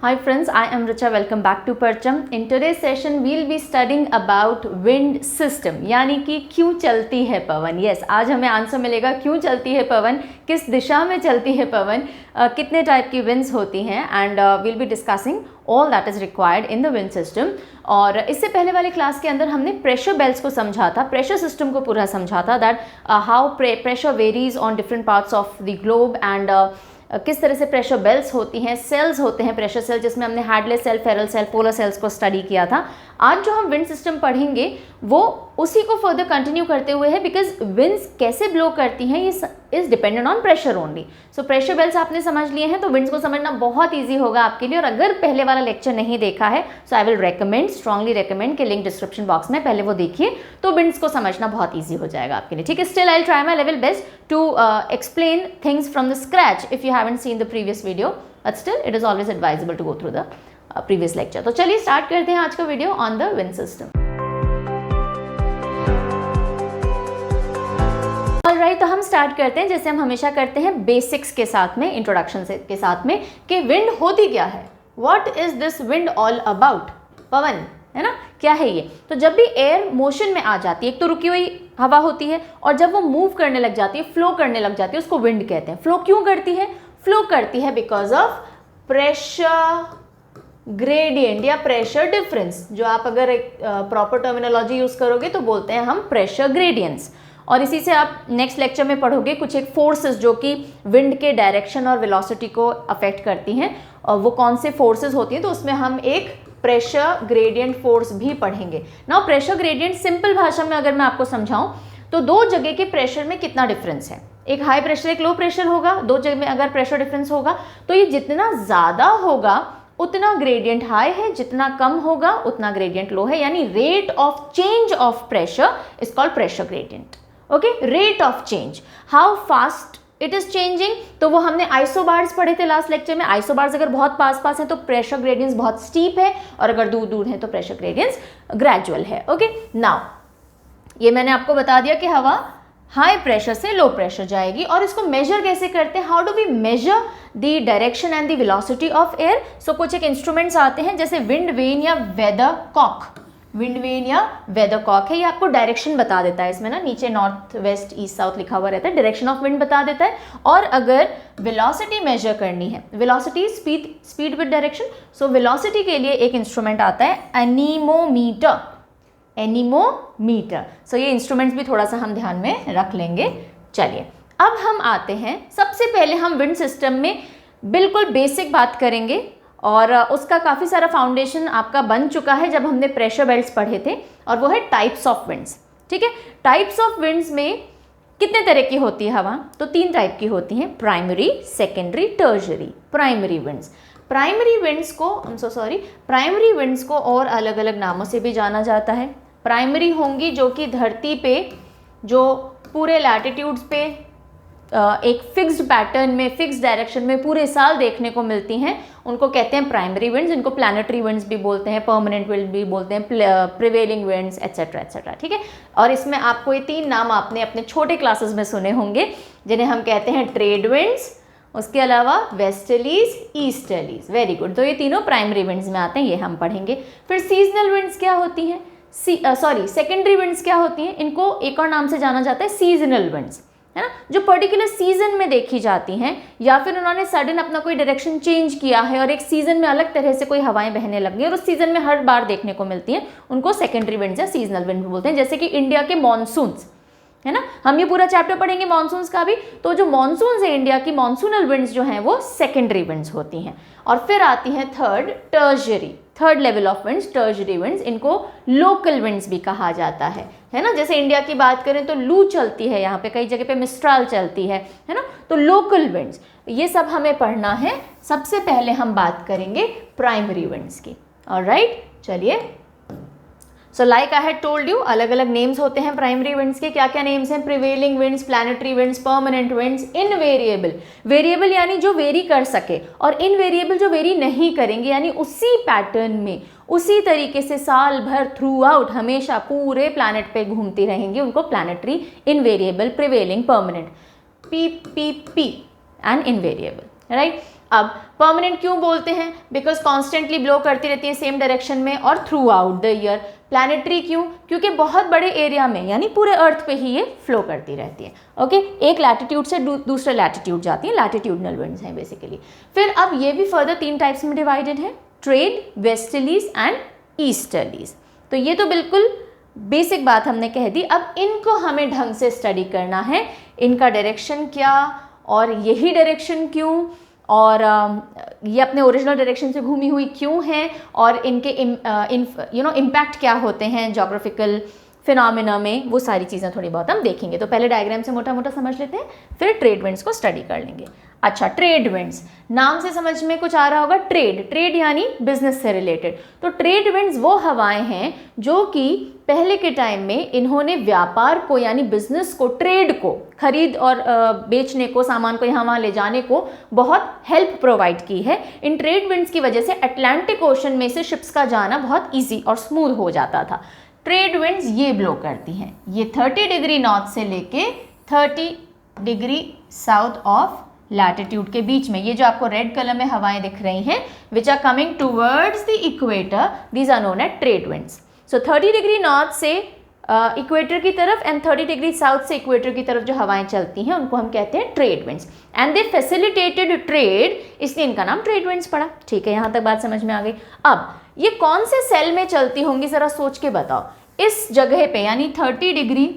Hi friends, I am Richa. Welcome back to Parcham. In today's session, we'll be studying about wind system, यानी कि क्यों चलती है पवन. Yes, आज हमें आंसर मिलेगा क्यों चलती है पवन, किस दिशा में चलती है पवन, कितने टाइप की winds होती हैं, and we'll be discussing all that is required in the wind system. और इससे पहले वाले क्लास के अंदर हमने प्रेशर बेल्ट्स को समझा था, प्रेशर सिस्टम को पूरा समझा था, that how pressure varies on different parts of the globe and किस तरह से प्रेशर बेल्ट्स होती हैं, सेल्स होते हैं प्रेशर सेल, जिसमें हमने Hadley cell, Ferrel cell, polar cells को स्टडी किया था. आज जो हम विंड सिस्टम पढ़ेंगे वो उसी को फर्दर कंटिन्यू करते हुए है, बिकॉज विंड्स कैसे ब्लो करती हैं ये is dependent on pressure only. So pressure belts आपने समझ लिए हैं तो विंड्स को समझना बहुत ईजी होगा आपके लिए. और अगर पहले वाला लेक्चर नहीं देखा है so I will recommend, strongly recommend कि लिंक डिस्क्रिप्शन बॉक्स में पहले वो देखिए, तो विंड्स को समझना बहुत ईजी हो जाएगा आपके लिए. ठीक है, still I will try my level best to explain things from the scratch if you haven't seen the previous video, but still it is always advisable to go through the previous lecture. तो चलिए start करते हैं आज का video on the wind system. Alright, तो हम start करते हैं जैसे हम हमेशा करते हैं, बेसिक्स के साथ में, इंट्रोडक्शन के साथ में, कि विंड होती क्या है. What is this wind all about. पवन है ना, क्या है ये. तो जब भी एयर मोशन में आ जाती है, एक तो रुकी हुई हवा होती है, और जब वो मूव करने लग जाती है, फ्लो करने लग जाती है, उसको विंड कहते हैं. फ्लो क्यों करती है? फ्लो करती है बिकॉज ऑफ प्रेशर ग्रेडियंट या प्रेशर डिफरेंस. जो आप अगर एक प्रॉपर टर्मिनोलॉजी यूज करोगे तो बोलते हैं हम प्रेशर ग्रेडियंट्स. और इसी से आप नेक्स्ट लेक्चर में पढ़ोगे कुछ एक फोर्सेस जो कि विंड के डायरेक्शन और वेलोसिटी को अफेक्ट करती हैं, और वो कौन से फोर्सेस होती हैं, तो उसमें हम एक प्रेशर ग्रेडियंट फोर्स भी पढ़ेंगे. नाउ प्रेशर ग्रेडियंट सिंपल भाषा में अगर मैं आपको समझाऊं तो दो जगह के प्रेशर में कितना डिफरेंस है. एक हाई प्रेशर, एक लो प्रेशर होगा. दो जगह में अगर प्रेशर डिफरेंस होगा तो ये जितना ज़्यादा होगा उतना ग्रेडियंट हाई है, जितना कम होगा उतना ग्रेडियंट लो है. यानी rate of change of pressure is called pressure gradient. Okay, rate of change, how fast it is changing. तो वो हमने आइसोबार्स पढ़े थे लास्ट लेक्चर में. आइसोबार्स अगर बहुत पास पास हैं तो प्रेशर ग्रेडियंट्स बहुत स्टीप है, और अगर दूर दूर हैं तो प्रेशर ग्रेडियंट्स ग्रेजुअल है. ओके, नाउ ये मैंने आपको बता दिया कि हवा हाई प्रेशर से लो प्रेशर जाएगी. और इसको मेजर कैसे करते हैं, how do we measure the direction and the velocity of air. So कुछ एक इंस्ट्रूमेंट्स आते हैं जैसे विंड वेन या वेदर कॉक. विंड वेन या वेदर कॉक है, ये आपको डायरेक्शन बता देता है. इसमें ना नीचे नॉर्थ वेस्ट ईस्ट साउथ लिखा हुआ रहता है, डायरेक्शन ऑफ विंड बता देता है. और अगर वेलोसिटी मेजर करनी है, velocity speed with direction, so velocity के लिए एक इंस्ट्रूमेंट आता है एनीमोमीटर. एनीमोमीटर. सो ये इंस्ट्रूमेंट्स भी थोड़ा सा हम ध्यान में रख लेंगे. चलिए अब हम आते हैं, सबसे पहले हम विंड सिस्टम में बिल्कुल बेसिक बात करेंगे, और उसका काफ़ी सारा फाउंडेशन आपका बन चुका है जब हमने प्रेशर बेल्ट्स पढ़े थे, और वो है टाइप्स ऑफ विंड्स. ठीक है, टाइप्स ऑफ विंड्स में कितने तरह की होती है हवा, तो 3 टाइप की होती हैं, primary, secondary, tertiary. Primary winds, primary winds को और अलग अलग नामों से भी जाना जाता है. प्राइमरी होंगी जो कि धरती पे, जो पूरे लैटिट्यूड्स पे एक फिक्स्ड पैटर्न में, फिक्स्ड डायरेक्शन में पूरे साल देखने को मिलती हैं, उनको कहते हैं प्राइमरी विंड्स. इनको प्लैनेटरी विंड्स भी बोलते हैं, परमानेंट विंड भी बोलते हैं, प्रिवेलिंग विंड्स एट्सेट्रा एट्सेट्रा. ठीक है, और इसमें आपको ये 3 नाम आपने अपने छोटे क्लासेस में सुने होंगे, जिन्हें हम कहते हैं ट्रेड विंड्स, उसके अलावा वेस्टर्लीज, ईस्टर्लीज. Very good. तो ये तीनों प्राइमरी विंड्स में आते हैं, ये हम पढ़ेंगे. फिर सीजनल विंड्स क्या होती हैं, सेकेंडरी विंड्स क्या होती हैं, इनको एक और नाम से जाना जाता है सीजनल विंड्स, है ना, जो पर्टिकुलर सीजन में देखी जाती हैं, या फिर उन्होंने सडन अपना कोई डायरेक्शन चेंज किया है और एक सीजन में अलग तरह से कोई हवाएं बहने लग गई और उस सीजन में हर बार देखने को मिलती हैं, उनको सेकेंडरी विंड्स या सीजनल विंड बोलते हैं. जैसे कि इंडिया के मॉनसून्स, है ना, हम ये पूरा चैप्टर पढ़ेंगे मॉनसून्स का भी. तो जो मॉनसून्स है इंडिया की, मॉनसूनल विंड्स जो हैं वो सेकेंडरी विंड्स होती हैं. और फिर आती है third level of winds, tertiary winds. इनको लोकल विंड्स भी कहा जाता है ना. जैसे इंडिया की बात करें तो लू चलती है, यहाँ पे कई जगह पे मिस्ट्राल चलती है ना. तो लोकल विंड्स, ये सब हमें पढ़ना है. सबसे पहले हम बात करेंगे प्राइमरी विंड्स की. ऑलराइट, चलिए. So like I had told you, अलग अलग नेम्स होते हैं प्राइमरी विंड्स के. क्या क्या नेम्स हैं, prevailing winds, planetary winds, permanent winds, invariable. Variable यानी जो वेरी कर सके, और इनवेरिएबल जो वेरी नहीं करेंगे, यानी उसी पैटर्न में, उसी तरीके से साल भर थ्रू आउट हमेशा पूरे प्लैनेट पे घूमती रहेंगी, उनको planetary, invariable, prevailing, permanent. P and invariable. Right, अब परमानेंट क्यों बोलते हैं? बिकॉज कॉन्स्टेंटली ब्लो करती रहती है सेम डायरेक्शन में और through out the year. Planetary क्यों? क्योंकि बहुत बड़े एरिया में यानी पूरे अर्थ पे ही ये फ्लो करती रहती है। ओके, एक लैटिट्यूड से दूसरे लैटिट्यूड जाती है, लैटिट्यूडनल विंड्स हैं बेसिकली। फिर अब ये भी फर्दर 3 टाइप्स में डिवाइडेड है, ट्रेड, वेस्टर्लीज एंड ईस्टर्लीज। तो ये तो बिल्कुल बेसिक बात हमने कह दी। अब इनको हमें ढंग से स्टडी करना है, इनका डायरेक्शन क्या और यही डायरेक्शन क्यों, और ये अपने ओरिजिनल डायरेक्शन से घूमी हुई क्यों है, और इनके इम्पैक्ट क्या होते हैं ज्योग्राफिकल फिनोमेना में, वो सारी चीज़ें थोड़ी बहुत हम देखेंगे। तो पहले डायग्राम से मोटा मोटा समझ लेते हैं, फिर ट्रेड विंड्स को स्टडी कर लेंगे। अच्छा, ट्रेड विंड्स नाम से समझ में कुछ आ रहा होगा, ट्रेड यानी बिजनेस से रिलेटेड। तो ट्रेड विंड्स वो हवाएं हैं जो कि पहले के टाइम में इन्होंने व्यापार को यानी बिजनेस को, ट्रेड को, खरीद और बेचने को, सामान को यहाँ वहाँ ले जाने को बहुत हेल्प प्रोवाइड की है। इन ट्रेड विंड्स की वजह से अटलांटिक ओशन में से शिप्स का जाना बहुत ईजी और स्मूथ हो जाता था। ट्रेड विंड्स ये ब्लो करती हैं, ये 30 डिग्री नॉर्थ से लेके 30 डिग्री साउथ ऑफ लैटिट्यूड के बीच में, ये जो आपको रेड कलर में हवाएं दिख रही हैं, which are coming towards the equator, these are known as trade winds. So 30 degree north से इक्वेटर की तरफ एंड 30 डिग्री साउथ से इक्वेटर की तरफ जो हवाएं चलती हैं उनको हम कहते हैं trade winds, and they facilitated trade, इसलिए इनका नाम ट्रेड विंड्स पड़ा। ठीक है, यहाँ तक बात समझ में आ गई। अब ये कौन से सेल में चलती होंगी जरा सोच के बताओ। इस जगह पे यानी 30 डिग्री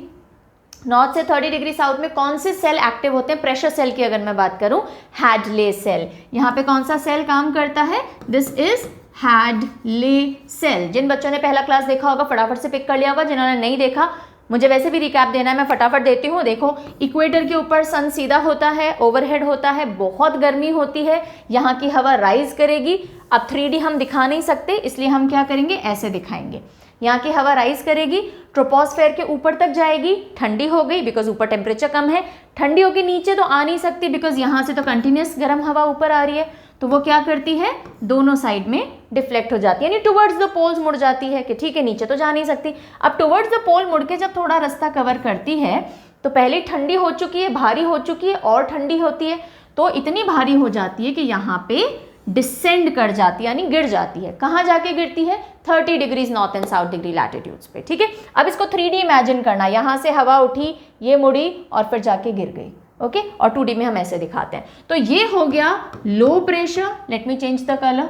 नॉर्थ से 30 डिग्री साउथ में कौन से सेल एक्टिव होते हैं? प्रेशर सेल की अगर मैं बात करूं, हैडले सेल। यहाँ पे कौन सा सेल काम करता है? This is Hadley cell. जिन बच्चों ने पहला क्लास देखा होगा फटाफट से पिक कर लिया होगा, जिन्होंने नहीं देखा मुझे वैसे भी रिकैप देना है, मैं फटाफट देती हूँ। देखो, इक्वेटर के ऊपर सन सीधा होता है, ओवरहेड होता है, बहुत गर्मी होती है, यहाँ की हवा राइज करेगी। अब 3D हम दिखा नहीं सकते, इसलिए हम क्या करेंगे, ऐसे दिखाएंगे। यहाँ की हवा राइज करेगी, ट्रोपोस्फेयर के ऊपर तक जाएगी, ठंडी हो गई बिकॉज ऊपर टेम्परेचर कम है, ठंडी होगी नीचे तो आ नहीं सकती बिकॉज यहाँ से तो कंटिन्यूस गर्म हवा ऊपर आ रही है, तो वो क्या करती है, दोनों साइड में डिफ्लेक्ट हो जाती है, यानी टुवर्ड्स द पोल्स मुड़ जाती है कि ठीक है नीचे तो जा नहीं सकती। अब टुवर्ड्स द पोल मुड़ के जब थोड़ा रास्ता कवर करती है तो पहले ठंडी हो चुकी है, भारी हो चुकी है, और ठंडी होती है तो इतनी भारी हो जाती है कि यहाँ पे डिसेंड कर जाती है, यानी गिर जाती है। कहाँ जाके गिरती है? 30 degrees north and south degree latitudes पे। ठीक है, अब इसको 3D इमेजिन करना, यहाँ से हवा उठी, ये मुड़ी और फिर जाके गिर गई। ओके, और 2D में हम ऐसे दिखाते हैं। तो ये हो गया low pressure, let me change the colour,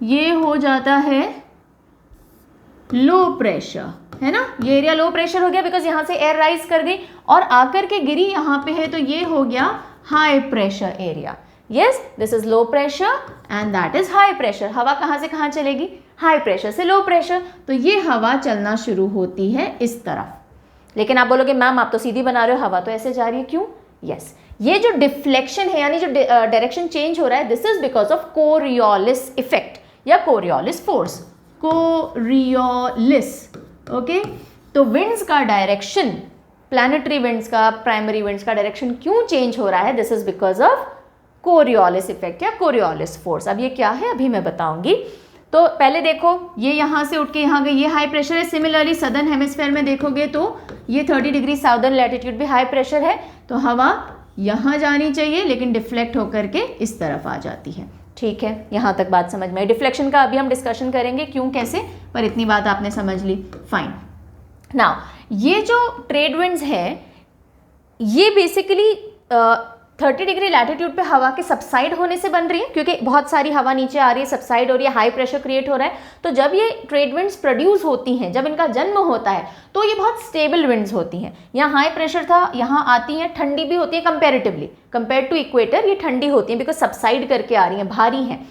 ये हो जाता है लो प्रेशर, है ना, ये एरिया लो प्रेशर हो गया बिकॉज यहाँ से एयर राइज कर गई और आकर के गिरी यहाँ पे है, तो ये हो गया high pressure area. Yes, this is low pressure and that is high pressure. हवा कहाँ से कहाँ चलेगी? हाई प्रेशर से लो प्रेशर। तो ये हवा चलना शुरू होती है इस तरफ। लेकिन आप बोलोगे मैम आप तो सीधी बना रहे हो, हवा तो ऐसे जा रही है, क्यों? यस, ये जो डिफ्लेक्शन है यानी जो डायरेक्शन चेंज हो रहा है, this is because of Coriolis effect या कोरियोलिस फोर्स, कोरियोलिस। ओके, तो विंड्स का डायरेक्शन, प्लैनेटरी विंड्स का, प्राइमरी विंड्स का डायरेक्शन क्यों चेंज हो रहा है? This is because of Coriolis effect या कोरियोलिस फोर्स। अब ये क्या है अभी मैं बताऊंगी। तो पहले देखो, ये यहाँ से उठ के यहाँ गई, ये हाई प्रेशर है। सिमिलरली सदर्न हेमिस्फेयर में देखोगे तो ये 30 डिग्री साउदर्न लैटिट्यूड भी हाई प्रेशर है, तो हवा यहाँ जानी चाहिए लेकिन डिफ्लेक्ट होकर के इस तरफ आ जाती है। ठीक है, यहाँ तक बात समझ में आई। डिफ्लेक्शन का अभी हम डिस्कशन करेंगे क्यों कैसे, पर इतनी बात आपने समझ ली, फाइन। नाउ ये जो ट्रेड विंड्स है ये बेसिकली 30 डिग्री लैटिट्यूड पे हवा के सबसाइड होने से बन रही है, क्योंकि बहुत सारी हवा नीचे आ रही है, सबसाइड हो रही है, हाई प्रेशर क्रिएट हो रहा है। तो जब ये ट्रेड विंड्स प्रोड्यूस होती हैं, जब इनका जन्म होता है, तो ये बहुत स्टेबल विंड्स होती हैं। यहाँ हाई प्रेशर था, यहाँ आती हैं, ठंडी भी होती है कंपेरेटिवली, कंपेयर टू इक्वेटर ये ठंडी होती है बिकॉज सबसाइड करके आ रही हैं, भारी हैं।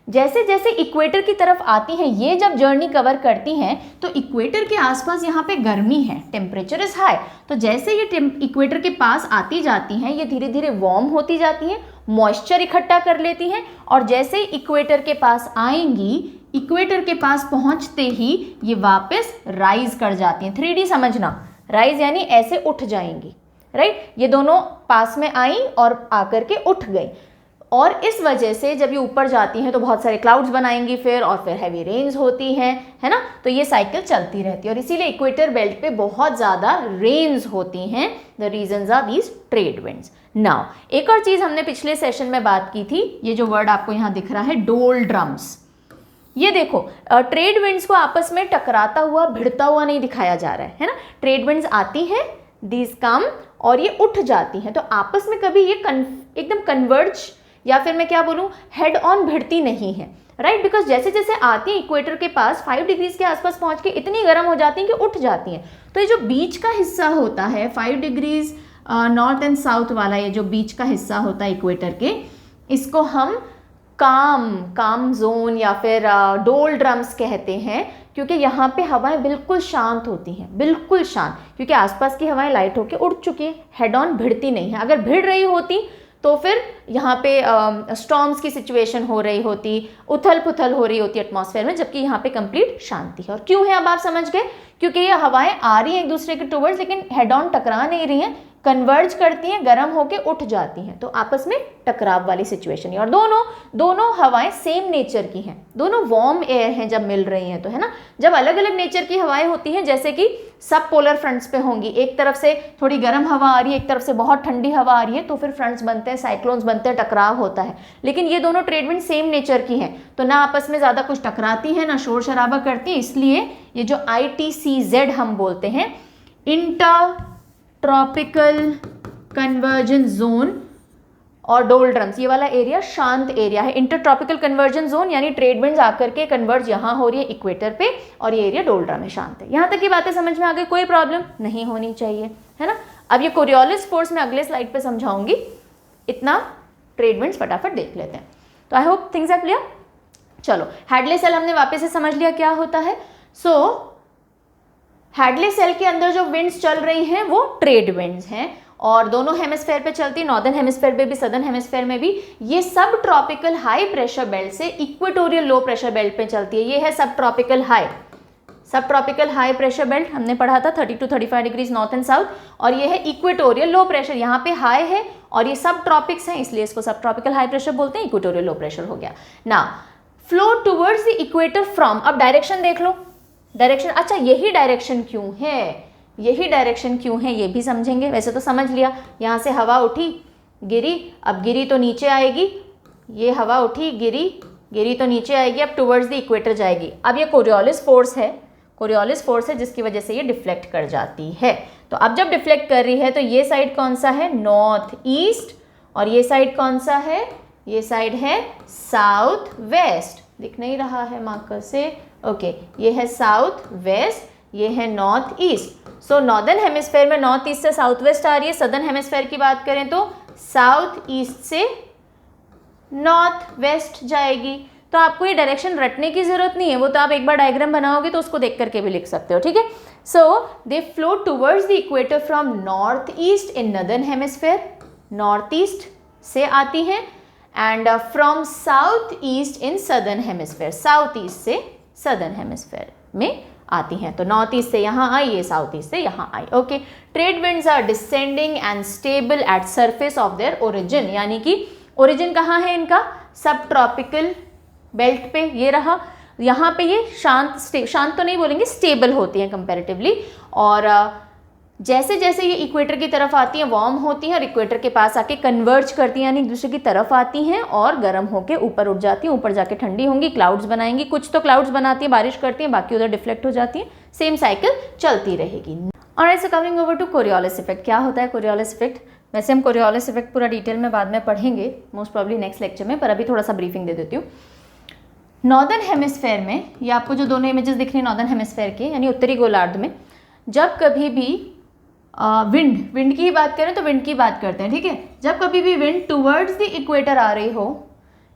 जैसे जैसे इक्वेटर की तरफ आती हैं, ये जब जर्नी कवर करती हैं तो इक्वेटर के आसपास यहाँ पे गर्मी है, टेम्परेचर इज हाई। तो जैसे ये इक्वेटर के पास आती जाती हैं, ये धीरे धीरे वार्म होती जाती हैं, मॉइस्चर इकट्ठा कर लेती हैं, और जैसे ही इक्वेटर के पास आएंगी, इक्वेटर के पास पहुँचते ही ये वापस राइज कर जाती हैं। 3D समझना, राइज यानी ऐसे उठ जाएंगी, राइट। ये दोनों पास में आई और आकर के उठ गई। और इस वजह से जब ये ऊपर जाती हैं तो बहुत सारे क्लाउड्स बनाएंगी फिर, और फिर हैवी रेन्स होती हैं, है ना। तो ये साइकिल चलती रहती है और इसीलिए इक्वेटर बेल्ट पे बहुत ज़्यादा रेन्स होती हैं। The reasons are these trade winds. Now एक और चीज़ हमने पिछले सेशन में बात की थी, ये जो वर्ड आपको यहाँ दिख रहा है डोलड्रम्स। ये देखो ट्रेड विंड्स को आपस में टकराता हुआ भिड़ता हुआ नहीं दिखाया जा रहा है ना। ट्रेड विंड्स आती है, दीज कम, और ये उठ जाती हैं, तो आपस में कभी ये एकदम कन्वर्ज या फिर मैं क्या बोलूँ हेड ऑन भिड़ती नहीं है, राइट। बिकॉज जैसे जैसे आती है इक्वेटर के पास 5 डिग्रीज के आसपास पहुंच के इतनी गर्म हो जाती हैं कि उठ जाती हैं। तो ये जो बीच का हिस्सा होता है 5 डिग्रीज नॉर्थ एंड साउथ वाला, ये जो बीच का हिस्सा होता है इक्वेटर के, इसको हम काम जोन या फिर डोलड्रम्स कहते हैं, क्योंकि यहाँ पे हवाएं बिल्कुल शांत होती हैं, बिल्कुल शांत, क्योंकि आसपास की हवाएं लाइट होके उड़ चुकी हैं, हेड ऑन भिड़ती नहीं है। अगर भिड़ रही होती तो फिर यहाँ पे स्टॉर्म्स की सिचुएशन हो रही होती, उथल पुथल हो रही होती एटमॉस्फेयर में, जबकि यहाँ पे कंप्लीट शांति है। और क्यों है अब आप समझ गए, क्योंकि ये हवाएं आ रही हैं एक दूसरे के टुवर्ड्स, लेकिन हेड ऑन टकरा नहीं रही हैं, कन्वर्ज करती हैं, गर्म होके उठ जाती हैं, तो आपस में टकराव वाली सिचुएशन है। और दोनों हवाएं सेम नेचर की हैं, दोनों वार्म एयर हैं जब मिल रही हैं तो, है ना। जब अलग अलग नेचर की हवाएं होती हैं, जैसे कि सब पोलर फ्रंट्स पे होंगी, एक तरफ से थोड़ी गर्म हवा आ रही है, एक तरफ से बहुत ठंडी हवा आ रही है, तो फिर फ्रंट्स बनते हैं, साइक्लोन्स बनते हैं, टकराव होता है। लेकिन ये दोनों ट्रेड विंड सेम नेचर की हैं, तो ना आपस में ज़्यादा कुछ टकराती हैं, ना शोर शराबा करती हैं, इसलिए ये जो ITCZ हम बोलते हैं, इंटर ट्रॉपिकल कन्वर्जन जोन और डोलड्रम्स, ये वाला एरिया शांत एरिया है। इंटर ट्रॉपिकल कन्वर्जन जोन यानी ट्रेड विंड्स आकर के कन्वर्ज यहाँ हो रही है इक्वेटर पे, और ये एरिया डोलड्रम है, शांत है। यहाँ तक की बातें समझ में आ गई, कोई प्रॉब्लम नहीं होनी चाहिए, है ना। अब ये कोरियोलिस फोर्स मैं अगले स्लाइड पे समझाऊंगी, इतना ट्रेड विंड्स फटाफट देख लेते हैं। तो I hope things are clear. चलो हैडले सेल हमने वापस से समझ लिया क्या होता है। सो हैडले सेल के अंदर जो विंड्स चल रही हैं वो ट्रेड विंड्स हैं, और दोनों हेमिस्फेयर पे चलती है, नॉर्दर्न हेमिस्फेयर पे भी, सदर्न हेमिस्फेयर में भी। ये सब ट्रॉपिकल हाई प्रेशर बेल्ट से इक्वेटोरियल लो प्रेशर बेल्ट पे चलती है। ये है सब ट्रॉपिकल हाई प्रेशर बेल्ट, हमने पढ़ा था 30 to 35 degrees north and south, और ये है इक्वेटोरियल लो प्रेशर, यहाँ पे हाई है और ये सब ट्रॉपिक्स हैं, इसलिए इसको सब ट्रॉपिकल हाई प्रेशर बोलते हैं, इक्वेटोरियल लो प्रेशर हो गया ना। Flow towards the equator from, अब डायरेक्शन देख लो, डायरेक्शन, अच्छा यही डायरेक्शन क्यों है, यही डायरेक्शन क्यों है ये भी समझेंगे। वैसे तो समझ लिया, यहाँ से हवा उठी गिरी, अब गिरी तो नीचे आएगी, ये हवा उठी गिरी तो नीचे आएगी, अब टुवर्ड्स द इक्वेटर जाएगी। अब ये कोरियोलिस फोर्स है जिसकी वजह से ये डिफ्लेक्ट कर जाती है। तो अब जब डिफ्लेक्ट कर रही है तो ये साइड कौन सा है, नॉर्थ ईस्ट, और ये साइड कौन सा है, ये साइड है साउथ वेस्ट, दिख नहीं रहा है मार्कर से, ओके, ये है साउथ वेस्ट, ये है नॉर्थ ईस्ट। सो नॉर्दर्न हेमिस्फेयर में नॉर्थ ईस्ट से साउथ वेस्ट आ रही है, सदर्न हेमिस्फेयर की बात करें तो साउथ ईस्ट से नॉर्थ वेस्ट जाएगी। तो आपको ये डायरेक्शन रटने की जरूरत नहीं है, वो तो आप एक बार डायग्राम बनाओगे तो उसको देख करके भी लिख सकते हो, ठीक है। So they flow towards the equator from north east in northern hemisphere, north east से आती हैं, and from south east in southern hemisphere, south east से सदर्न हेमिस्फेयर में आती हैं। तो नॉर्थ ईस्ट से यहाँ आई, ये साउथ ईस्ट से यहाँ आई, okay. Trade winds are descending and stable at surface of their origin, यानी कि ओरिजिन कहाँ है इनका, सब ट्रॉपिकल बेल्ट पे, ये रहा, यहाँ पे ये शांत तो नहीं बोलेंगे, स्टेबल होती हैं कंपैरेटिवली, और जैसे जैसे ये इक्वेटर की तरफ आती हैं वार्म होती हैं और इक्वेटर के पास आके कन्वर्ज करती हैं, यानी एक दूसरे की तरफ आती हैं और गर्म होके ऊपर उठ जाती हैं, ऊपर जाके ठंडी होंगी, क्लाउड्स बनाएंगी, कुछ तो क्लाउड्स बनाती हैं, बारिश करती हैं, बाकी उधर डिफ्लेक्ट हो जाती हैं, सेम साइकिल चलती रहेगी। और ऐसे coming over to Coriolis effect, क्या होता है कोरियोलिस इफेक्ट। वैसे हम कोरियोलिस इफेक्ट पूरा डिटेल में बाद में पढ़ेंगे, मोस्ट प्रॉब्ली नेक्स्ट लेक्चर में, पर अभी थोड़ा सा ब्रीफिंग दे देती हूँ। नॉर्दर्न हेमिस्फेयर में, ये आपको जो दोनों इमेजेस दिख रही हैं नॉर्दर्न हेमिस्फेयर के, यानी उत्तरी गोलार्ध में, जब कभी भी विंड की बात करें तो विंड की बात करते हैं, ठीक है। जब कभी भी विंड टूवर्ड्स द इक्वेटर आ रही हो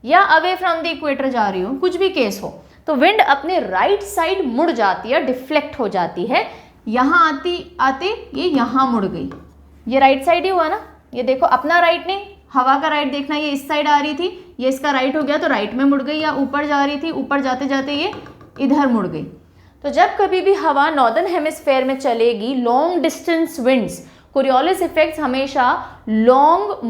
या अवे फ्रॉम द इक्वेटर जा रही हो, कुछ भी केस हो, तो विंड अपने राइट साइड मुड़ जाती है, डिफ्लेक्ट हो जाती है। यहाँ आते ये यहाँ मुड़ गई, ये राइट साइड ही हुआ ना, ये देखो अपना राइट नहीं, हवा का राइट देखना, ये इस साइड आ रही थी, ये इसका राइट हो गया तो राइट में मुड़ गई, या ऊपर जा रही थी, ऊपर जाते जाते ये इधर मुड़ गई। तो जब कभी भी हवा नॉर्दर्न हेमिस्फेयर में चलेगी, long distance winds Coriolis effects हमेशा लॉन्ग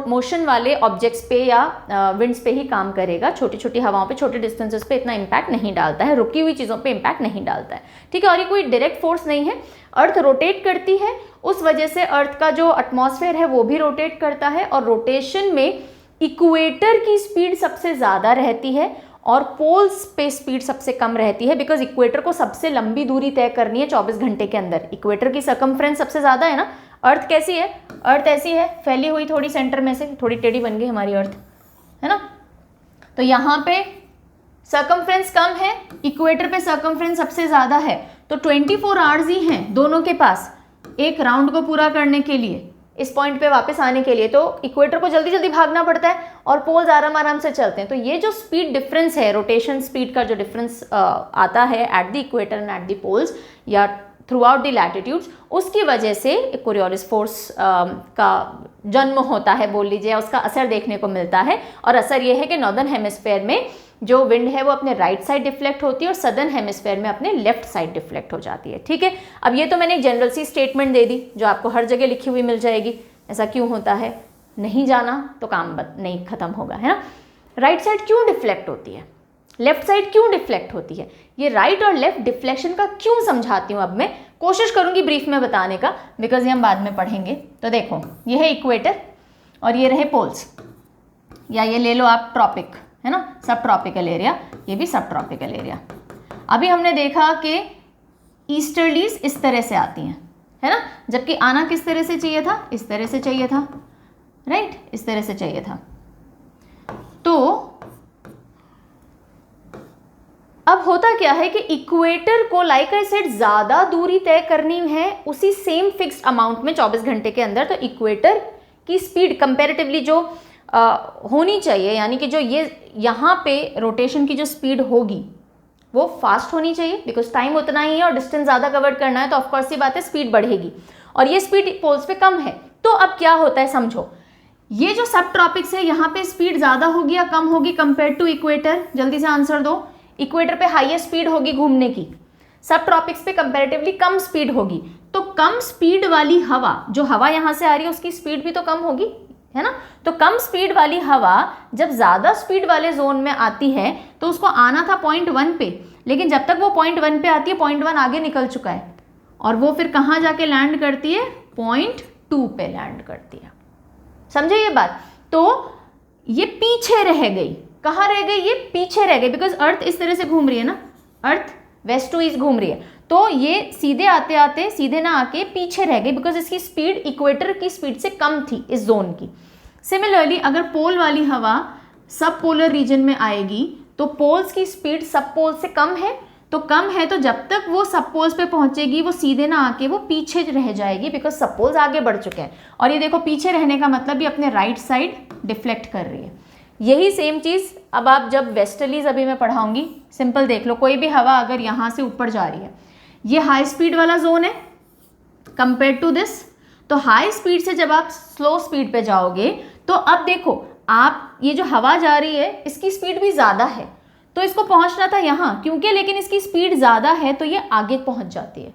मोशन वाले ऑब्जेक्ट्स पे या विंड्स पे ही काम करेगा, छोटी छोटी हवाओं पे, छोटे डिस्टेंसेस पे इतना इम्पैक्ट नहीं डालता है, रुकी हुई चीज़ों पे इम्पैक्ट नहीं डालता है, ठीक है। और ये कोई डायरेक्ट फोर्स नहीं है, अर्थ रोटेट करती है, उस वजह से अर्थ का जो एटमॉस्फेयर है वो भी रोटेट करता है, और रोटेशन में इक्वेटर की स्पीड सबसे ज़्यादा रहती है और पोल्स पे स्पीड सबसे कम रहती है, बिकॉज इक्वेटर को सबसे लंबी दूरी तय करनी है 24 घंटे के अंदर। इक्वेटर की सर्कमफ्रेंस सबसे ज़्यादा है ना। अर्थ कैसी है, अर्थ ऐसी है फैली हुई थोड़ी सेंटर में से, थोड़ी टेढ़ी बन गई हमारी अर्थ, है ना। तो यहाँ पे सर्कमफ्रेंस कम है, इक्वेटर पे सर्कमफ्रेंस सबसे ज़्यादा है, तो 24 आवर्स ही हैं दोनों के पास एक राउंड को पूरा करने के लिए, इस पॉइंट पे वापस आने के लिए। तो इक्वेटर को जल्दी जल्दी भागना पड़ता है और पोल्स आराम आराम से चलते हैं। तो ये जो स्पीड डिफरेंस है, रोटेशन स्पीड का जो डिफरेंस आता है at the equator and at the poles या थ्रू आउट द लैटिट्यूड्स, उसकी वजह से कोरियोलिस फोर्स का जन्म होता है बोल लीजिए, उसका असर देखने को मिलता है। और असर ये है कि नॉर्दर्न हेमिस्फेयर में जो विंड है वो अपने राइट साइड डिफ्लेक्ट होती है और सदर्न हेमिस्फेयर में अपने लेफ्ट साइड डिफ्लेक्ट हो जाती है, ठीक है। अब ये तो मैंने एक जनरल सी स्टेटमेंट दे दी जो आपको हर जगह लिखी हुई मिल जाएगी। ऐसा क्यों होता है, नहीं जाना तो काम नहीं खत्म होगा, है ना। राइट साइड क्यों डिफ्लेक्ट होती है, लेफ्ट साइड क्यों डिफ्लेक्ट होती है, ये राइट और लेफ्ट डिफ्लेक्शन का क्यों समझाती हूँ अब मैं, कोशिश करूँगी ब्रीफ में बताने का, बिकॉज ये हम बाद में पढ़ेंगे। तो देखो ये है इक्वेटर और ये रहे पोल्स, या ये ले लो आप ट्रॉपिक, है ना, सब ट्रॉपिकल एरिया, ये भी सब ट्रॉपिकल एरिया। अभी हमने देखा कि ईस्टर्लीज इस तरह से आती हैं, है ना, जबकि आना किस तरह से चाहिए था, इस तरह से चाहिए था, राइट, इस तरह से चाहिए था। तो अब होता क्या है कि इक्वेटर को लाइक आई सेड ज़्यादा दूरी तय करनी है उसी सेम फिक्स्ड अमाउंट में 24 घंटे के अंदर। तो इक्वेटर की स्पीड कंपैरेटिवली जो होनी चाहिए, यानी कि जो ये यहाँ पे रोटेशन की जो स्पीड होगी वो फास्ट होनी चाहिए, बिकॉज टाइम उतना ही है और डिस्टेंस ज़्यादा कवर करना है, तो ऑफकोर्स ये बात है स्पीड बढ़ेगी, और ये स्पीड पोल्स पे कम है। तो अब क्या होता है समझो, ये जो सब ट्रॉपिक्स है यहाँ पे स्पीड ज़्यादा होगी या कम होगी कंपेयर टू इक्वेटर, जल्दी से आंसर दो। इक्वेटर पे हाईएस्ट स्पीड होगी घूमने की, सब ट्रॉपिक्स पे कंपैरेटिवली कम स्पीड होगी। तो कम स्पीड वाली हवा, जो हवा यहाँ से आ रही है उसकी स्पीड भी तो कम होगी, है ना। तो कम स्पीड वाली हवा जब ज़्यादा स्पीड वाले जोन में आती है तो उसको आना था पॉइंट 1 पे, लेकिन जब तक वो पॉइंट 1 पे आती है पॉइंट 1 आगे निकल चुका है, और वो फिर कहाँ जाके लैंड करती है, पॉइंट 2 पे लैंड करती है। समझे ये बात। तो ये पीछे रह गई, कहाँ रह गई, ये पीछे रह गई, बिकॉज अर्थ इस तरह से घूम रही है ना, अर्थ वेस्ट टू ईस्ट घूम रही है, तो ये सीधे आते आते सीधे ना आके पीछे रह गई, बिकॉज इसकी स्पीड इक्वेटर की स्पीड से कम थी इस जोन की। सिमिलरली अगर पोल वाली हवा सब पोलर रीजन में आएगी तो पोल्स की स्पीड सब पोल से कम है, तो कम है तो जब तक वो सब पोल्स पे पहुंचेगी वो सीधे ना आके वो पीछे रह जाएगी, बिकॉज सब पोल्स आगे बढ़ चुके हैं। और ये देखो पीछे रहने का मतलब भी अपने राइट साइड डिफ्लेक्ट कर रही है। यही सेम चीज़ अब आप जब वेस्टर्लीज अभी मैं पढ़ाऊंगी, सिंपल देख लो, कोई भी हवा अगर यहाँ से ऊपर जा रही है, ये हाई स्पीड वाला जोन है कंपेयर टू दिस, तो हाई स्पीड से जब आप स्लो स्पीड पे जाओगे तो अब देखो आप ये जो हवा जा रही है इसकी स्पीड भी ज़्यादा है, तो इसको पहुंचना था यहाँ क्योंकि, लेकिन इसकी स्पीड ज़्यादा है तो ये आगे पहुंच जाती है,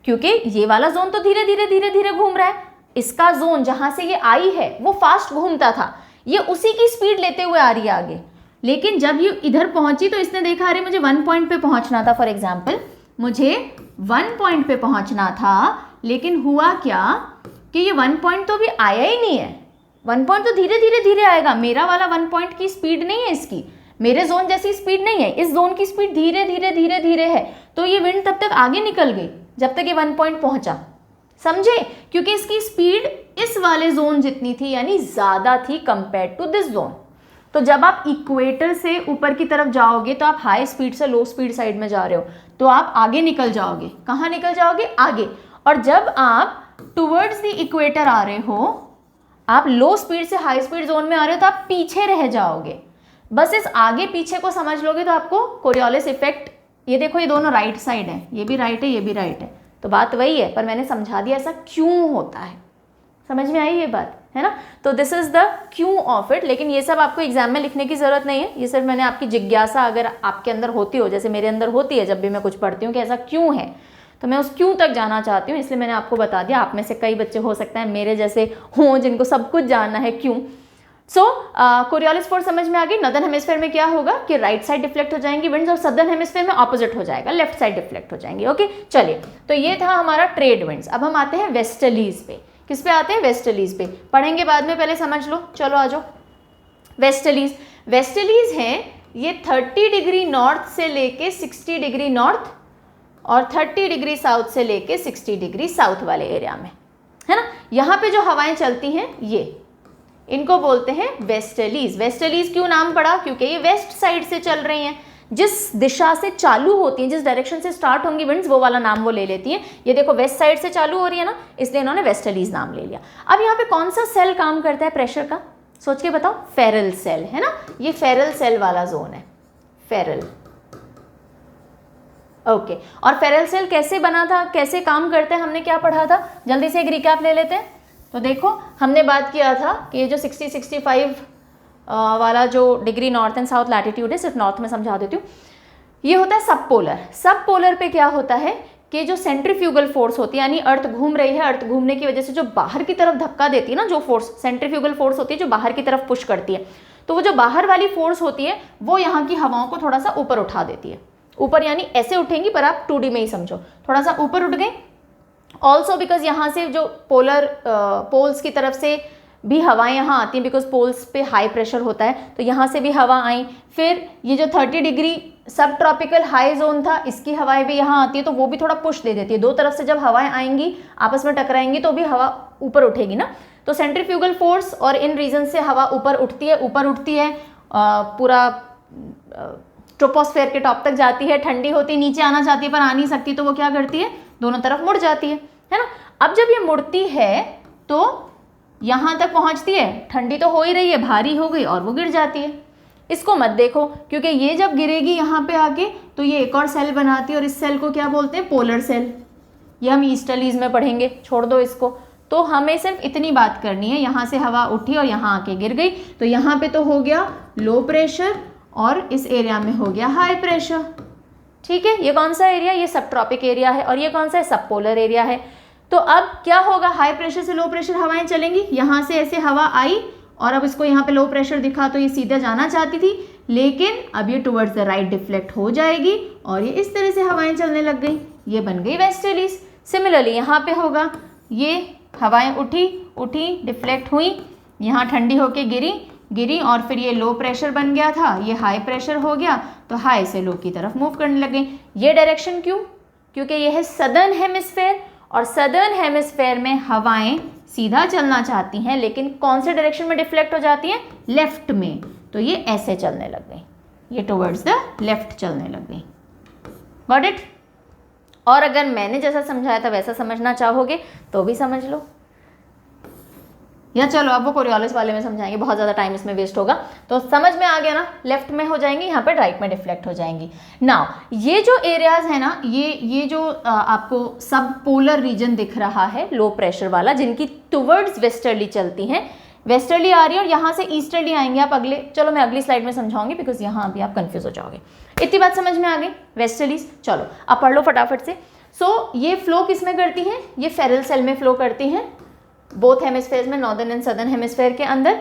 क्योंकि ये वाला जोन तो धीरे धीरे धीरे धीरे घूम रहा है, इसका जोन जहाँ से ये आई है वो फास्ट घूमता था, ये उसी की स्पीड लेते हुए आ रही है आगे। लेकिन जब ये इधर पहुंची तो इसने देखा अरे मुझे 1 पॉइंट पे पहुंचना था, फॉर एग्जाम्पल मुझे 1 पॉइंट पे पहुंचना था, लेकिन हुआ क्या कि ये 1 पॉइंट तो अभी आया ही नहीं है, 1 पॉइंट तो धीरे धीरे धीरे आएगा, मेरा वाला 1 पॉइंट की स्पीड नहीं है इसकी, मेरे जोन जैसी स्पीड नहीं है, इस जोन की स्पीड धीरे धीरे धीरे धीरे है, तो ये विंड तब तक आगे निकल गई जब तक ये 1 पॉइंट पहुंचा, समझे, क्योंकि इसकी स्पीड इस वाले जोन जितनी थी, यानी ज़्यादा थी कंपेयर टू दिस जोन। तो जब आप इक्वेटर से ऊपर की तरफ जाओगे तो आप हाई स्पीड से लो स्पीड साइड में जा रहे हो, तो आप आगे निकल जाओगे, कहाँ निकल जाओगे, आगे। और जब आप टुवर्ड्स द इक्वेटर आ रहे हो, आप लो स्पीड से हाई स्पीड जोन में आ रहे हो, तो आप पीछे रह जाओगे। बस इस आगे पीछे को समझ लोगे तो आपको कोरियोलिस इफेक्ट, ये देखो ये दोनों राइट साइड है, ये भी राइट है ये भी राइट है, तो बात वही है, पर मैंने समझा दिया ऐसा क्यों होता है, समझ में आई ये बात, है ना। तो दिस इज द क्यों ऑफ इट, लेकिन ये सब आपको एग्जाम में लिखने की जरूरत नहीं है, ये सिर्फ मैंने आपकी जिज्ञासा अगर आपके अंदर होती हो, जैसे मेरे अंदर होती है जब भी मैं कुछ पढ़ती हूँ कि ऐसा क्यों है, तो मैं उस क्यों तक जाना चाहती हूँ, इसलिए मैंने आपको बता दिया। आप में से कई बच्चे हो सकता है मेरे जैसे हों जिनको सब कुछ जानना है क्यों। सो कोरियोलिस फोर्स समझ में आ गई। नॉर्दर्न हेमिस्फीयर में क्या होगा कि राइट साइड डिफ्लेक्ट हो जाएंगी विंड्स, और सदर्न हेमिस्फीयर में ऑपोजिट हो जाएगा, लेफ्ट साइड डिफ्लेक्ट हो जाएंगी। ओके चलिए, तो ये था हमारा ट्रेड विंड्स। अब हम आते हैं वेस्टर्लीज पे। किस पे आते हैं? वेस्टर्लीज पे। पढ़ेंगे बाद में, पहले समझ लो। चलो आ जाओ। वेस्टर्लीज, वेस्टर्लीज हैं ये 30 डिग्री नॉर्थ से लेके 60 डिग्री नॉर्थ और 30 डिग्री साउथ से लेके 60 डिग्री साउथ वाले एरिया में, है ना। यहाँ पे जो हवाएं चलती हैं ये, इनको बोलते हैं वेस्टर्लीज। वेस्टर्लीज क्यों नाम पड़ा? क्योंकि ये वेस्ट साइड से चल रही हैं, जिस दिशा से चालू होती हैं, जिस डायरेक्शन से स्टार्ट होंगी विंड्स, वो वाला नाम वो ले लेती हैं। ये देखो वेस्ट साइड से चालू हो रही है ना, इसलिए इन्होंने वेस्टर्लीज नाम ले लिया। अब यहाँ पे कौन सा सेल काम करता है प्रेशर का? सोच के बताओ। फेरल सेल, है ना। ये फेरल सेल वाला जोन है, फेरल। ओके, और फेरल सेल कैसे बना था, कैसे काम करते हैं, हमने क्या पढ़ा था? जल्दी से एक रिकैप ले लेते हैं। तो देखो हमने बात किया था कि ये जो 60-65 वाला जो degree north and south latitude है, सिर्फ नॉर्थ में समझा देती हूँ, ये होता है सब पोलर। सब पोलर पे क्या होता है कि जो सेंट्रीफ्यूगल फोर्स होती है, यानी अर्थ घूम रही है, अर्थ घूमने की वजह से जो बाहर की तरफ धक्का देती है ना, जो फोर्स सेंट्रीफ्यूगल फोर्स होती है जो बाहर की तरफ पुश करती है, तो वो जो बाहर वाली फोर्स होती है वो यहाँ की हवाओं को थोड़ा सा ऊपर उठा देती है। ऊपर यानी ऐसे उठेंगी, पर आप 2D में ही समझो, थोड़ा सा ऊपर उठ गई। ऑल्सो बिकॉज यहाँ से जो पोलर पोल्स की तरफ से भी हवाएं यहाँ आती हैं, बिकॉज पोल्स पे हाई प्रेशर होता है, तो यहाँ से भी हवा आई। फिर ये जो 30 डिग्री सब ट्रॉपिकल हाई जोन था, इसकी हवाएं भी यहाँ आती है, तो वो भी थोड़ा पुश दे देती है। दो तरफ से जब हवाएं आएंगी आपस में टकराएंगी तो भी हवा ऊपर उठेगी ना, तो सेंट्रीफ्यूगल फोर्स और इन रीजन से हवा ऊपर उठती है, पूरा ट्रोपोस्फेयर के टॉप तक जाती है, ठंडी होती, नीचे आना चाहती है पर आ नहीं सकती, तो वो क्या करती है? दोनों तरफ मुड़ जाती है ना। अब जब ये मुड़ती है तो यहाँ तक पहुँचती है, ठंडी तो हो ही रही है, भारी हो गई और वो गिर जाती है। इसको मत देखो, क्योंकि ये जब गिरेगी यहाँ पे आके तो ये एक और सेल बनाती है, और इस सेल को क्या बोलते हैं? Polar cell. ये हम ईस्टर्लीज में पढ़ेंगे, छोड़ दो इसको। तो हमें सिर्फ इतनी बात करनी है, यहाँ से हवा उठी और यहाँ आके गिर गई, तो यहाँ पे तो हो गया लो प्रेशर और इस एरिया में हो गया हाई प्रेशर। ठीक है, ये कौन सा एरिया? ये सब ट्रॉपिक एरिया है, और ये कौन सा है? सब पोलर एरिया है। तो अब क्या होगा? हाई प्रेशर से लो प्रेशर हवाएं चलेंगी, यहाँ से ऐसे हवा आई और अब इसको यहाँ पे लो प्रेशर दिखा तो ये सीधा जाना चाहती थी, लेकिन अब ये टुवर्ड्स द राइट डिफ्लेक्ट हो जाएगी और ये इस तरह से हवाएं चलने लग गई, ये बन गई वेस्टर्लीज। सिमिलरली यहाँ पे होगा, ये हवाएं उठी डिफ्लेक्ट हुई, यहाँ ठंडी होके गिरी और फिर ये लो प्रेशर बन गया था, ये हाई प्रेशर हो गया, तो हाई से लो की तरफ मूव करने लग गई। ये डायरेक्शन क्यों? क्योंकि ये है सदर्न हेमिस्फेयर, और सदर्न हेमिस्फेयर में हवाएं सीधा चलना चाहती हैं, लेकिन कौन से डायरेक्शन में डिफ्लेक्ट हो जाती हैं? लेफ्ट में। तो ये ऐसे चलने लग गई, ये टुवर्ड्स द लेफ्ट चलने लग गई। Got it? और अगर मैंने जैसा समझाया था वैसा समझना चाहोगे तो भी समझ लो, या चलो अब वो कोरियोलिस वाले में समझाएंगे, बहुत ज़्यादा टाइम इसमें वेस्ट होगा। तो समझ में आ गया ना, लेफ्ट में हो जाएंगी, यहाँ पे राइट में डिफ्लेक्ट हो जाएंगी। नाउ ये जो एरियाज है ना, ये जो आपको सब पोलर रीजन दिख रहा है लो प्रेशर वाला, जिनकी टुवर्ड्स वेस्टर्ली चलती हैं, वेस्टर्ली आ रही है और यहाँ से ईस्टर्ली आएंगे आप अगले, चलो मैं अगली स्लाइड में समझाऊंगी, बिकॉज यहाँ अभी आप कन्फ्यूज हो जाओगे। इतनी बात समझ में आ गई? वेस्टर्लीज। चलो अब पढ़ लो फटाफट से। सो ये फ्लो किस में करती हैं? ये फेरल सेल में फ्लो करती हैं, बोथ हेमिस्फेयर्स में, नॉर्दर्न एंड सदर्न हेमिस्फेयर के अंदर।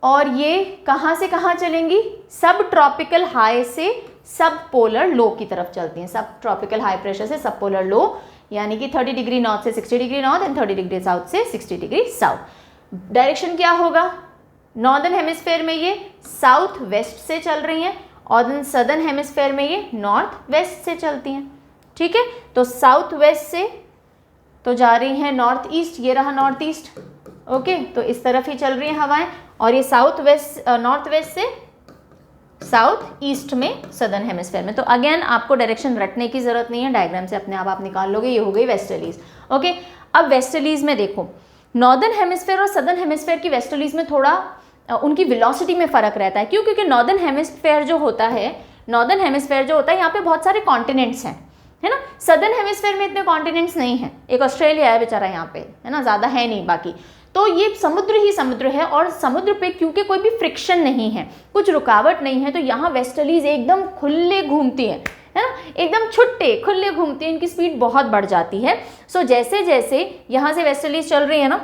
और ये कहाँ से कहाँ चलेंगी? सब ट्रॉपिकल हाई से सब पोलर लो की तरफ चलती हैं। सब ट्रॉपिकल हाई प्रेशर से सब पोलर लो, यानी कि 30 डिग्री नॉर्थ से 60 degree north and 30 degree south से 60 डिग्री साउथ। डायरेक्शन क्या होगा? नॉर्दर्न हेमिस्फेयर में ये साउथ वेस्ट से चल रही हैं, और सदर्न हेमिस्फेयर में ये नॉर्थ वेस्ट से चलती हैं। ठीक है, तो साउथ वेस्ट से तो जा रही हैं नॉर्थ ईस्ट, ये रहा नॉर्थ ईस्ट। ओके, तो इस तरफ ही चल रही हैं हवाएं, और ये साउथ वेस्ट नॉर्थ वेस्ट से साउथ ईस्ट में सदर्न हेमिस्फेयर में। तो अगेन आपको डायरेक्शन रटने की जरूरत नहीं है, डायग्राम से अपने आप निकाल लोगे। ये हो गई वेस्टर्लीज। ओके, अब वेस्टर्लीज में देखो, नॉर्दर्न हेमिस्फेयर और सदर्न हेमिस्फेयर की वेस्टर्लीज में थोड़ा उनकी वेलोसिटी में फ़र्क रहता है। क्यों? क्योंकि नॉर्दर्न हेमिस्फेयर जो होता है यहाँ पे बहुत सारे कॉन्टिनेंट्स हैं, है ना। सदर्न हेमिस्फेयर में इतने कॉन्टिनेंट्स नहीं हैं, एक ऑस्ट्रेलिया है बेचारा यहाँ पे, है ना, ज़्यादा है नहीं बाकी। तो ये समुद्र ही समुद्र है, और समुद्र पे क्योंकि कोई भी फ्रिक्शन नहीं है, कुछ रुकावट नहीं है, तो यहाँ वेस्टर्लीज एकदम खुले घूमती है ना, एकदम छुट्टे खुले घूमते हैं, इनकी स्पीड बहुत बढ़ जाती है। सो जैसे जैसे यहाँ से वेस्टर्लीज चल रही है ना,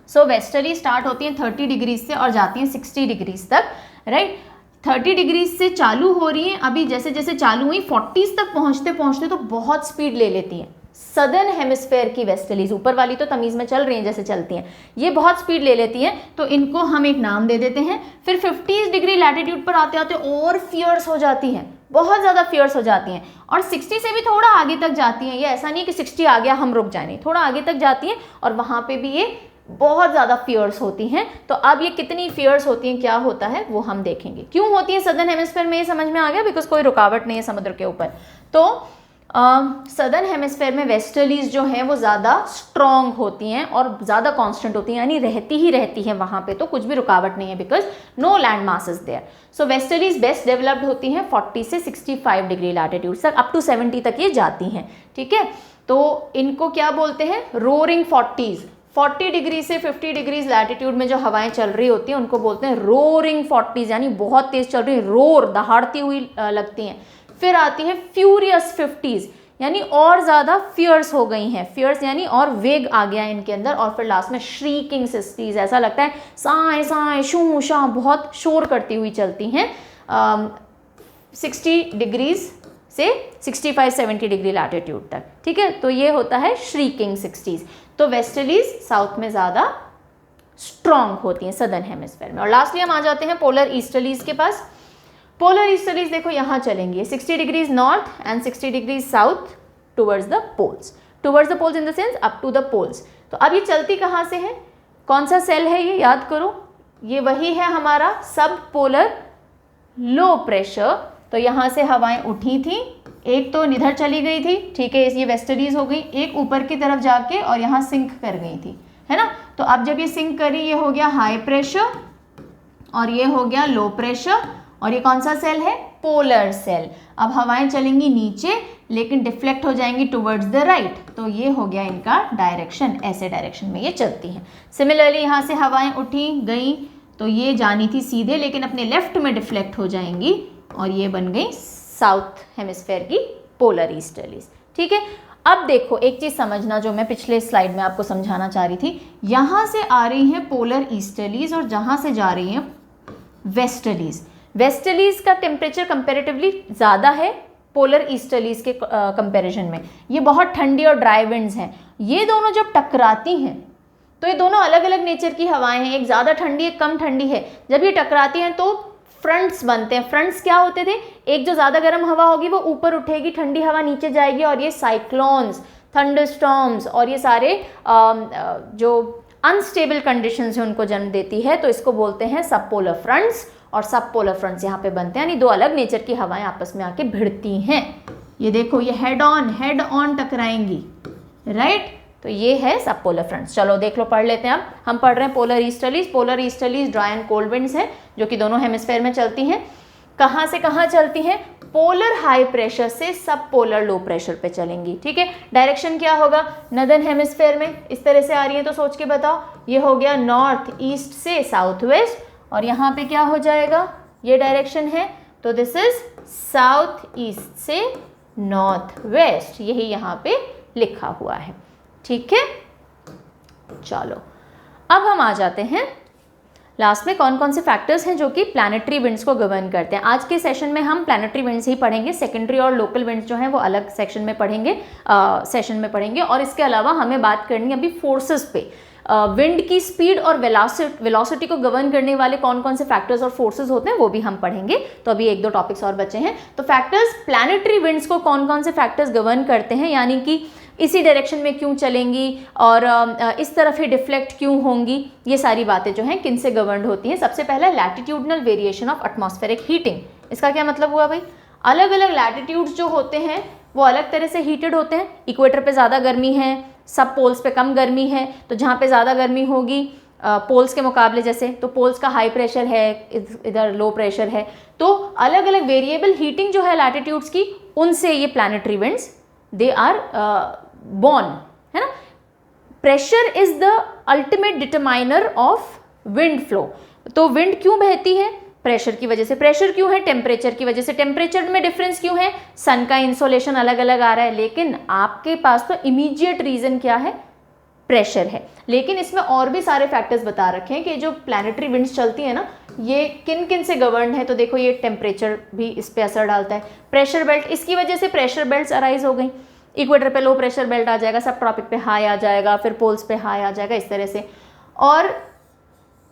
सो वेस्टर्ली स्टार्ट होती हैं 30 डिग्रीज से और जाती हैं 60 डिग्रीज तक, राइट। 30 डिग्रीज से चालू हो रही हैं, अभी जैसे जैसे चालू हुई 40s तक पहुँचते पहुँचते तो बहुत स्पीड ले लेती हैं सदर्न हेमिस्फेयर की वेस्टर्लीज। ऊपर वाली तो तमीज़ में चल रही हैं जैसे चलती हैं, ये बहुत स्पीड ले लेती हैं, तो इनको हम एक नाम दे देते हैं। फिर 50 डिग्री लैटिट्यूड पर आते आते और फियर्स हो जाती हैं, बहुत ज़्यादा फियर्स हो जाती हैं, और 60 से भी थोड़ा आगे तक जाती हैं। ये ऐसा नहीं कि 60 आ गया हम रुक जाए, नहीं, थोड़ा आगे तक जाती हैं और वहाँ पे भी ये बहुत ज़्यादा फियर्स होती हैं। तो अब ये कितनी फियर्स होती हैं, क्या होता है वो हम देखेंगे। क्यों होती है सदर्न हेमिस्फेयर में, ये समझ में आ गया, बिकॉज कोई रुकावट नहीं है समुद्र के ऊपर। तो सदर्न हेमिस्फेयर में वेस्टर्लीज जो हैं वो ज़्यादा स्ट्रॉन्ग होती हैं और ज़्यादा कांस्टेंट होती हैं, यानी रहती ही रहती हैं वहाँ पे, तो कुछ भी रुकावट नहीं है, because no land mass is there. So westerlies best developed होती हैं 40 से 65 डिग्री लैटिट्यूड तक, अप टू 70 तक ये जाती हैं, ठीक है। तो इनको क्या बोलते हैं, रोरिंग 40s। 40 डिग्री से 50 डिग्रीज लैटिट्यूड में जो हवाएं चल रही होती हैं उनको बोलते हैं रोरिंग 40s, यानी बहुत तेज चल रही, रोर दहाड़ती हुई लगती हैं। फिर आती है फ्यूरियस 50s, यानी और ज़्यादा फियर्स हो गई हैं, फियर्स यानी और वेग आ गया है इनके अंदर। और फिर लास्ट में श्रीकिंग 60s, ऐसा लगता है साए साए शू शा, बहुत शोर करती हुई चलती हैं 60 डिग्रीज से 65-70 डिग्री लैटिट्यूड तक, ठीक है। तो ये होता है श्रीकिंग 60s। तो वेस्टर्लीज साउथ में ज़्यादा स्ट्रॉन्ग होती हैं सदर्न हेमिस्फेयर में। और लास्टली हम आ जाते हैं पोलर ईस्टर्लीज के पास। पोलर ईस्टर्लीज देखो यहाँ चलेंगे 60 degrees north and 60 degrees south towards the poles, towards the poles in the sense up to the poles. तो अब ये चलती कहाँ से है, कौन सा सेल है ये याद करो, ये वही है हमारा सब पोलर लो प्रेशर। तो यहाँ से हवाएं उठी थी, एक तो इधर चली गई थी, ठीक है, ये वेस्टर्लीज हो गई, एक ऊपर की तरफ जाके और यहाँ सिंक कर गई थी, है ना। तो अब जब ये सिंक करी, ये हो गया हाई प्रेशर और ये हो गया लो प्रेशर, और ये कौन सा सेल है, पोलर सेल। अब हवाएं चलेंगी नीचे लेकिन डिफ्लेक्ट हो जाएंगी टुवर्ड्स द राइट, तो ये हो गया इनका डायरेक्शन, ऐसे डायरेक्शन में ये चलती हैं। सिमिलरली यहाँ से हवाएं उठी गई तो ये जानी थी सीधे, लेकिन अपने लेफ्ट में डिफ्लेक्ट हो जाएंगी और ये बन गई साउथ हेमिस्फेयर की पोलर ईस्टर्लीज, ठीक है। अब देखो एक चीज़ समझना जो मैं पिछले स्लाइड में आपको समझाना चाह रही थी, यहाँ से आ रही हैं पोलर ईस्टर्लीज और जहाँ से जा रही हैं वेस्टर्लीज। वेस्टर्लीज का टेम्परेचर कंपैरेटिवली ज़्यादा है पोलर ईस्टर्लीज के कंपैरिजन में, ये बहुत ठंडी और ड्राई विंड्स हैं। ये दोनों जब टकराती हैं तो ये दोनों अलग अलग नेचर की हवाएं हैं, एक ज़्यादा ठंडी एक कम ठंडी है। जब ये टकराती हैं तो फ्रंट्स बनते हैं। फ्रंट्स क्या होते थे, एक जो ज़्यादा गर्म हवा होगी वो ऊपर उठेगी, ठंडी हवा नीचे जाएगी, और ये साइक्लोन्स, थंडरस्टॉर्म्स और ये सारे जो अनस्टेबल कंडीशंस हैं उनको जन्म देती है। तो इसको बोलते हैं सब पोलर फ्रंट्स, और सब पोलर फ्रंट्स यहाँ पे बनते हैं, यानी दो अलग नेचर की हवाएं आपस में आके भिड़ती हैं। ये देखो ये हेड ऑन टकराएंगी, राइट। तो ये है सब पोलर फ्रंट्स। चलो देख लो, पढ़ लेते हैं। अब हम पढ़ रहे हैं polar easterlies. Polar easterlies dry and cold winds हैं जो कि दोनों हेमिस्फेयर में चलती हैं। कहाँ से कहाँ चलती हैं, पोलर हाई प्रेशर से सब पोलर लो प्रेशर पे चलेंगी, ठीक है। डायरेक्शन क्या होगा, नदर्न हेमिस्फेयर में इस तरह से आ रही है तो सोच के बताओ, ये हो गया नॉर्थ ईस्ट से साउथ वेस्ट, और यहाँ पे क्या हो जाएगा, ये डायरेक्शन है तो दिस इज साउथ ईस्ट से नॉर्थ वेस्ट, यही यहाँ पे लिखा हुआ है, ठीक है। चलो अब हम आ जाते हैं लास्ट में कौन कौन से फैक्टर्स हैं जो कि प्लैनेटरी विंड्स को गवर्न करते हैं। आज के सेशन में हम प्लैनेटरी विंड्स ही पढ़ेंगे, सेकेंडरी और लोकल विंड्स जो हैं वो अलग सेक्शन में पढ़ेंगे, और इसके अलावा हमें बात करनी है अभी फोर्सेस पे। विंड की स्पीड और वेलोसिटी को गवर्न करने वाले कौन कौन से फैक्टर्स और फोर्सेस होते हैं वो भी हम पढ़ेंगे। तो अभी एक दो टॉपिक्स और बचे हैं। तो फैक्टर्स, प्लैनेटरी विंड्स को कौन कौन से फैक्टर्स गवर्न करते हैं, यानी कि इसी डायरेक्शन में क्यों चलेंगी और इस तरफ ही डिफ्लेक्ट क्यों होंगी, ये सारी बातें जो हैं किन से गवर्न होती हैं। सबसे पहला latitudinal variation of atmospheric heating. इसका क्या मतलब हुआ भाई, अलग अलग लैटिट्यूड्स जो होते हैं वो अलग तरह से हीटेड होते हैं। इक्वेटर पे ज़्यादा गर्मी है, सब पोल्स पे कम गर्मी है, तो जहाँ पे ज़्यादा गर्मी होगी पोल्स के मुकाबले, जैसे तो पोल्स का हाई प्रेशर है, इधर लो प्रेशर है, तो अलग अलग वेरिएबल हीटिंग जो है लैटिट्यूड्स की, उनसे ये planetary winds they are born, है ना। Pressure is the ultimate determiner of wind flow. तो विंड क्यों बहती है, प्रेशर की वजह से, प्रेशर क्यों है, टेम्परेचर की वजह से, टेम्परेचर में डिफरेंस क्यों है, सन का इंसोलेशन अलग अलग आ रहा है, लेकिन आपके पास तो इमीडिएट रीजन क्या है, प्रेशर है। लेकिन इसमें और भी सारे फैक्टर्स बता रखे हैं कि जो प्लैनेटरी विंड्स चलती है ना, ये किन किन से गवर्न है। तो देखो ये टेम्परेचर भी इस पे असर डालता है, प्रेशर बेल्ट, इसकी वजह से प्रेशर बेल्ट्स अराइज हो गई, इक्वेटर पे लो प्रेशर बेल्ट आ जाएगा, सब ट्रॉपिक पे हाई आ जाएगा, फिर पोल्स पे हाई आ जाएगा, इस तरह से। और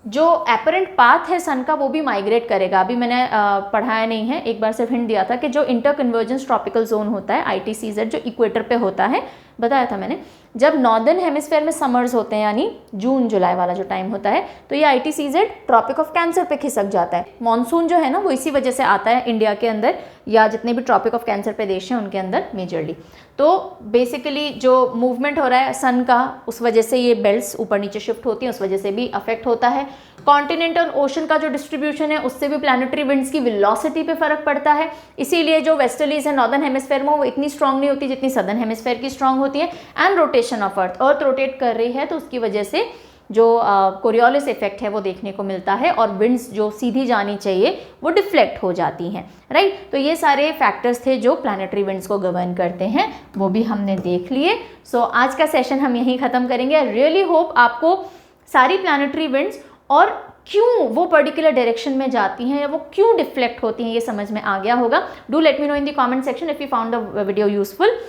जो एपरेंट पाथ है सन का वो भी माइग्रेट करेगा। अभी मैंने पढ़ाया नहीं है, एक बार सिर्फ हिंट दिया था कि जो इंटर कन्वर्जेंस ट्रॉपिकल जोन होता है ITCZ, जो इक्वेटर पे होता है, बताया था मैंने, जब नॉर्दर्न हेमिस्फेयर में समर्स होते हैं यानी जून जुलाई वाला जो टाइम होता है, तो ये ITCZ ट्रॉपिक ऑफ कैंसर पे खिसक जाता है। मॉनसून जो है ना वो इसी वजह से आता है इंडिया के अंदर, या जितने भी ट्रॉपिक ऑफ कैंसर पे देश हैं उनके अंदर मेजरली। तो बेसिकली जो मूवमेंट हो रहा है सन का, उस वजह से ये बेल्ट्स ऊपर नीचे शिफ्ट होती हैं, उस वजह से भी अफेक्ट होता है। कॉन्टिनेंटल ओशन का जो डिस्ट्रीब्यूशन है उससे भी प्लैनेटरी विंड्स की वेलोसिटी पे फर्क पड़ता है। इसीलिए जो वेस्टर्लीज है नॉर्दर्न हेमिस्फेयर में वो इतनी स्ट्रांग नहीं होती जितनी सदर्न हेमिस्फेयर की स्ट्रांग होती है। And rotation of earth rotate कर रही है, तो उसकी वजह से जो कोरियोलिस इफेक्ट है वो देखने को मिलता है, और विंड्स जो सीधी जानी चाहिए वो डिफ्लेक्ट हो जाती हैं, राइट। तो ये सारे फैक्टर्स थे जो प्लैनेटरी विंड्स को गवर्न करते हैं, वो भी हमने देख लिए। सो आज का सेशन हम यहीं ख़त्म करेंगे। आई रियली होप आपको सारी प्लैनेटरी विंड्स और क्यों वो पर्टिकुलर डायरेक्शन में जाती हैं या वो क्यों डिफ्लेक्ट होती हैं ये समझ में आ गया होगा। Do let me know in the comment section if you found the video useful.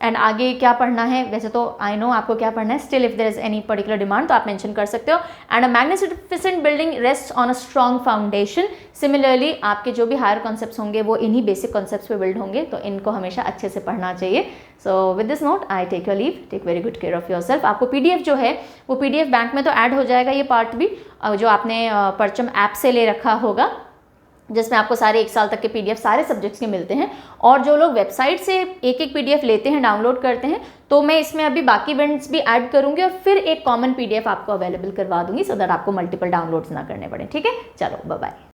And आगे क्या पढ़ना है, वैसे तो आई नो आपको क्या पढ़ना है, still if there is any particular demand तो आप मेंशन कर सकते हो। And a magnificent building rest on a strong foundation. Similarly आपके जो भी हायर कॉन्सेप्ट्स होंगे वो इन्हीं बेसिक कॉन्सेप्ट्स पे बिल्ड होंगे, तो इनको हमेशा अच्छे से पढ़ना चाहिए। So with this note I take your leave, take very good care of your self. आपको PDF जो है वो PDF बैंक में तो ऐड हो जाएगा ये पार्ट भी, जो आपने परचम ऐप से ले रखा होगा, जिसमें आपको सारे 1 साल तक के PDF सारे सब्जेक्ट्स के मिलते हैं। और जो लोग वेबसाइट से एक एक PDF लेते हैं, डाउनलोड करते हैं, तो मैं इसमें अभी बाकी विंड्स भी ऐड करूंगी और फिर एक कॉमन PDF आपको अवेलेबल करवा दूंगी, सो दैट आपको मल्टीपल डाउनलोड्स ना करने पड़े। ठीक है, चलो बाय बाय।